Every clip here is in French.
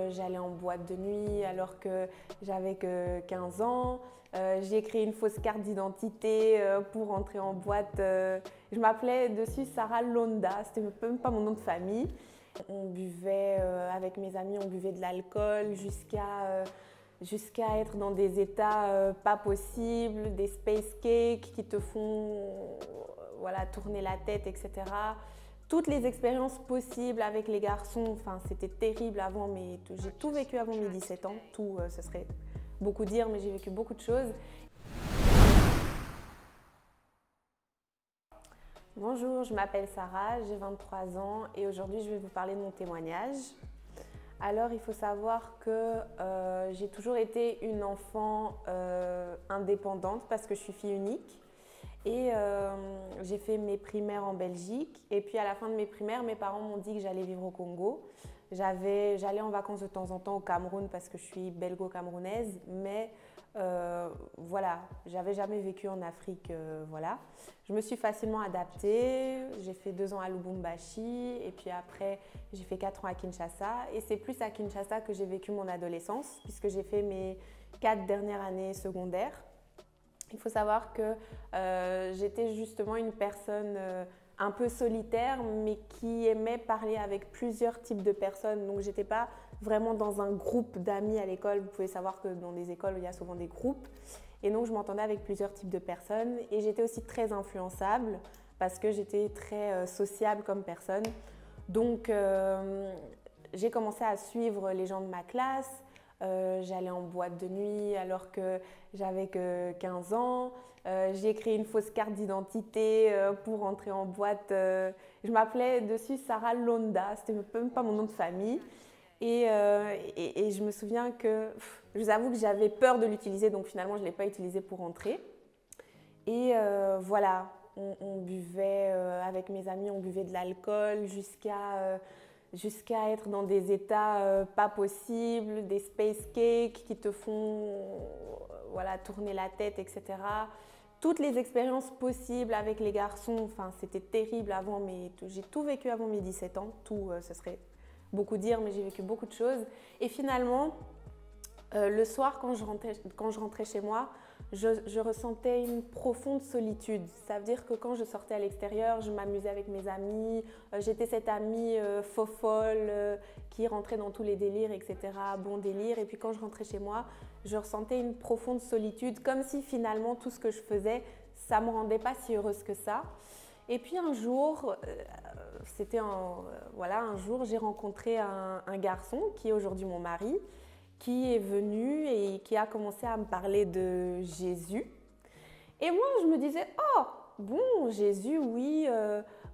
j'allais en boîte de nuit alors que j'avais que 15 ans. J'ai créé une fausse carte d'identité pour entrer en boîte. Je m'appelais dessus Sarah Londa, c'était même pas mon nom de famille. On buvait avec mes amis, on buvait de l'alcool jusqu'à être dans des états pas possibles, des space cakes qui te font voilà, tourner la tête, etc. Toutes les expériences possibles avec les garçons, enfin, c'était terrible avant, mais j'ai tout vécu avant mes 17 ans. Tout, ce serait beaucoup dire, mais j'ai vécu beaucoup de choses. Bonjour, je m'appelle Sarah, j'ai 23 ans et aujourd'hui je vais vous parler de mon témoignage. Alors il faut savoir que j'ai toujours été une enfant indépendante parce que je suis fille unique. Et j'ai fait mes primaires en Belgique. Et puis à la fin de mes primaires, mes parents m'ont dit que j'allais vivre au Congo. J'allais en vacances de temps en temps au Cameroun parce que je suis belgo-camerounaise. Mais voilà, j'avais jamais vécu en Afrique. Voilà. Je me suis facilement adaptée. J'ai fait 2 ans à Lubumbashi. Et puis après, j'ai fait 4 ans à Kinshasa. Et c'est plus à Kinshasa que j'ai vécu mon adolescence puisque j'ai fait mes 4 dernières années secondaires. Il faut savoir que j'étais justement une personne un peu solitaire, mais qui aimait parler avec plusieurs types de personnes. Donc, je n'étais pas vraiment dans un groupe d'amis à l'école. Vous pouvez savoir que dans des écoles, il y a souvent des groupes. Et donc, je m'entendais avec plusieurs types de personnes. Et j'étais aussi très influençable parce que j'étais très sociable comme personne. Donc, j'ai commencé à suivre les gens de ma classe. J'allais en boîte de nuit alors que j'avais que 15 ans. J'ai créé une fausse carte d'identité pour entrer en boîte. Je m'appelais dessus Sarah Londa, c'était même pas mon nom de famille. Et je me souviens que, je vous avoue que j'avais peur de l'utiliser, donc finalement je ne l'ai pas utilisé pour entrer. Et voilà, on buvait avec mes amis, on buvait de l'alcool jusqu'à être dans des états pas possibles, des space cakes qui te font voilà, tourner la tête, etc. Toutes les expériences possibles avec les garçons, enfin, c'était terrible avant, mais j'ai tout vécu avant mes 17 ans. Tout, ce serait beaucoup dire, mais j'ai vécu beaucoup de choses. Et finalement, le soir, quand je rentrais chez moi, je ressentais une profonde solitude. Ça veut dire que quand je sortais à l'extérieur, je m'amusais avec mes amis. J'étais cette amie faux-folle qui rentrait dans tous les délires, etc. Bon délire. Et puis quand je rentrais chez moi, je ressentais une profonde solitude, comme si finalement tout ce que je faisais, ça ne me rendait pas si heureuse que ça. Et puis un jour, voilà, un jour, j'ai rencontré un garçon qui est aujourd'hui mon mari, qui est venu et qui a commencé à me parler de Jésus. Et moi, je me disais, oh, bon, Jésus, oui,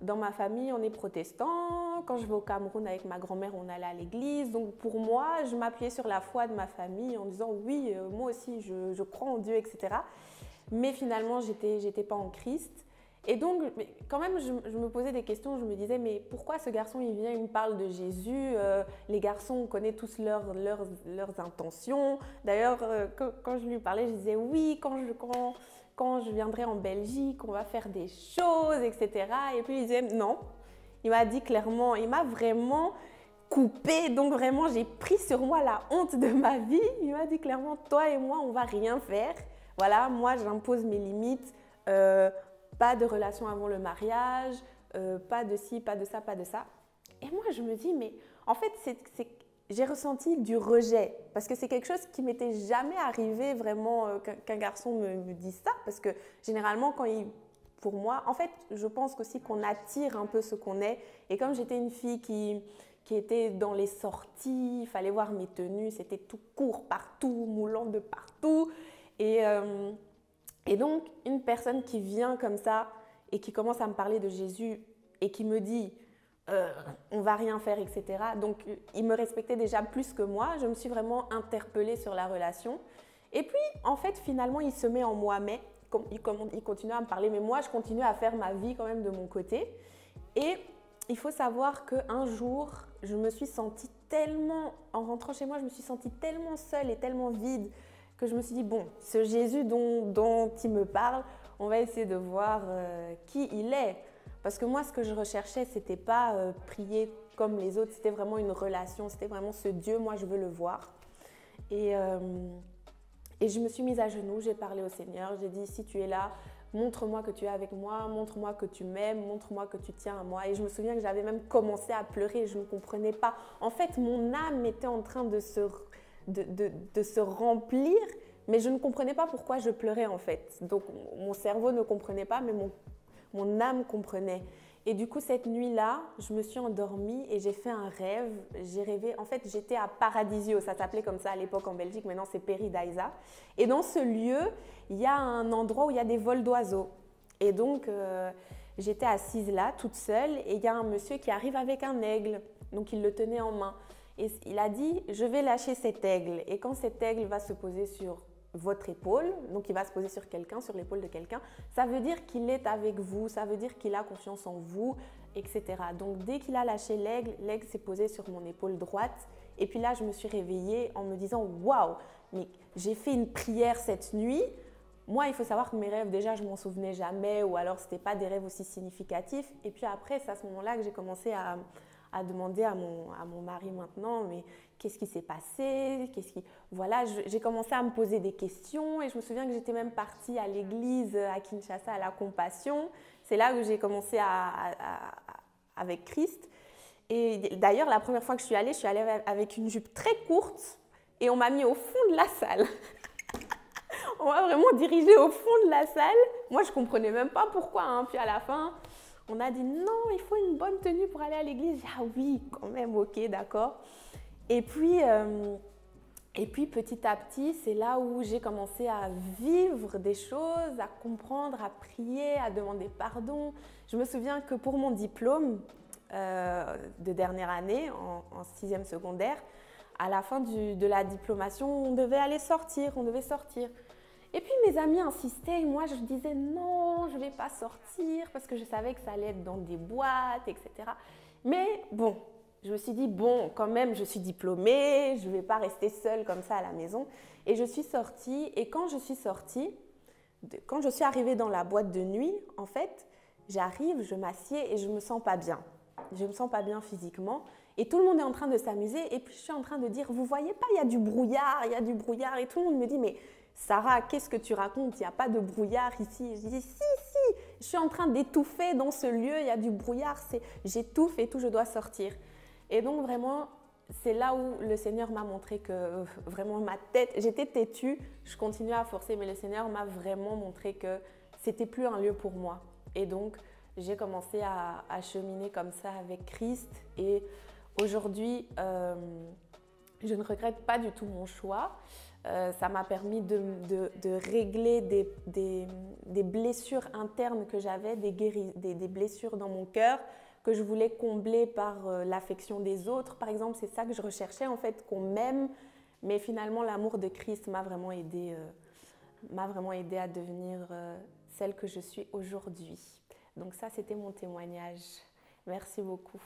dans ma famille, on est protestants. Quand je vais au Cameroun avec ma grand-mère, on allait à l'église. Donc pour moi, je m'appuyais sur la foi de ma famille en disant, oui, moi aussi, je crois en Dieu, etc. Mais finalement, j'étais pas en Christ. Et donc, quand même, je me posais des questions, je me disais, mais pourquoi ce garçon, il vient, il me parle de Jésus les garçons, on connaît tous leurs intentions. D'ailleurs, quand je lui parlais, je disais, oui, quand je viendrai en Belgique, on va faire des choses, etc. Et puis, il disait, non. Il m'a dit clairement, il m'a vraiment coupé. Donc, vraiment, j'ai pris sur moi la honte de ma vie. Il m'a dit clairement, toi et moi, on va rien faire. Voilà, moi, j'impose mes limites. Pas de relation avant le mariage, pas de ci, pas de ça, pas de ça. Et moi, je me dis, mais en fait, j'ai ressenti du rejet parce que c'est quelque chose qui m'était jamais arrivé vraiment qu'un garçon me dise ça. Parce que généralement, pour moi, en fait, je pense aussi qu'on attire un peu ce qu'on est. Et comme j'étais une fille qui était dans les sorties, il fallait voir mes tenues, c'était tout court partout, moulant de partout. Et donc, une personne qui vient comme ça et qui commence à me parler de Jésus et qui me dit on va rien faire, etc. Donc, il me respectait déjà plus que moi. Je me suis vraiment interpellée sur la relation. Et puis, en fait, finalement, il se met en moi, mais il continue à me parler. Mais moi, je continue à faire ma vie quand même de mon côté. Et il faut savoir qu'un jour, je me suis sentie tellement, en rentrant chez moi, je me suis sentie tellement seule et tellement vide que je me suis dit, bon, ce Jésus dont il me parle, on va essayer de voir qui il est. Parce que moi, ce que je recherchais, ce n'était pas prier comme les autres, c'était vraiment une relation, c'était vraiment ce Dieu, moi je veux le voir. Et je me suis mise à genoux, j'ai parlé au Seigneur, j'ai dit si tu es là, montre-moi que tu es avec moi, montre-moi que tu m'aimes, montre-moi que tu tiens à moi. Et je me souviens que j'avais même commencé à pleurer, je ne comprenais pas. En fait, mon âme était en train de se remplir, mais je ne comprenais pas pourquoi je pleurais en fait. Donc mon cerveau ne comprenait pas, mais mon âme comprenait. Et du coup, cette nuit-là, je me suis endormie et j'ai fait un rêve. J'ai rêvé, en fait, j'étais à Paradisio, ça s'appelait comme ça à l'époque en Belgique, maintenant c'est Paradisa. Et dans ce lieu, il y a un endroit où il y a des vols d'oiseaux. Et donc, j'étais assise là, toute seule, et il y a un monsieur qui arrive avec un aigle. Donc, il le tenait en main. Et il a dit, je vais lâcher cet aigle. Et quand cet aigle va se poser sur votre épaule, donc il va se poser sur quelqu'un, sur l'épaule de quelqu'un, ça veut dire qu'il est avec vous, ça veut dire qu'il a confiance en vous, etc. Donc dès qu'il a lâché l'aigle, l'aigle s'est posé sur mon épaule droite. Et puis là, je me suis réveillée en me disant, waouh, mais j'ai fait une prière cette nuit. Moi, il faut savoir que mes rêves, déjà, je m'en souvenais jamais, ou alors ce n'était pas des rêves aussi significatifs. Et puis après, c'est à ce moment-là que j'ai commencé à demander à mon mari maintenant, mais qu'est-ce qui s'est passé? Voilà, j'ai commencé à me poser des questions et je me souviens que j'étais même partie à l'église à Kinshasa, à la Compassion. C'est là que j'ai commencé avec Christ. Et d'ailleurs, la première fois que je suis allée avec une jupe très courte et on m'a mis au fond de la salle. On m'a vraiment dirigée au fond de la salle. Moi, je ne comprenais même pas pourquoi. Hein. Puis à la fin, on a dit non, il faut une bonne tenue pour aller à l'église. Ah oui, quand même, ok, d'accord. Et puis petit à petit, c'est là où j'ai commencé à vivre des choses, à comprendre, à prier, à demander pardon. Je me souviens que pour mon diplôme de dernière année, en 6e secondaire, à la fin de la diplomation, on devait aller sortir, on devait sortir. Et puis mes amis insistaient et moi je disais non, je ne vais pas sortir parce que je savais que ça allait être dans des boîtes, etc. Mais bon, je me suis dit bon, quand même je suis diplômée, je ne vais pas rester seule comme ça à la maison. Et je suis sortie et quand je suis sortie, quand je suis arrivée dans la boîte de nuit, en fait, j'arrive, je m'assieds et je ne me sens pas bien. Je ne me sens pas bien physiquement. Et tout le monde est en train de s'amuser et puis je suis en train de dire, vous voyez pas, il y a du brouillard, il y a du brouillard. Et tout le monde me dit, mais Sarah, qu'est-ce que tu racontes? Il n'y a pas de brouillard ici. Et je dis, si, je suis en train d'étouffer dans ce lieu, il y a du brouillard, j'étouffe et tout, je dois sortir. Et donc vraiment, c'est là où le Seigneur m'a montré que vraiment ma tête, j'étais têtue, je continuais à forcer, mais le Seigneur m'a vraiment montré que c'était plus un lieu pour moi. Et donc, j'ai commencé à cheminer comme ça avec Christ et aujourd'hui, je ne regrette pas du tout mon choix. Ça m'a permis de régler des blessures internes que j'avais, des blessures dans mon cœur que je voulais combler par l'affection des autres. Par exemple, c'est ça que je recherchais en fait, qu'on m'aime. Mais finalement, l'amour de Christ m'a vraiment aidée à devenir celle que je suis aujourd'hui. Donc ça, c'était mon témoignage. Merci beaucoup.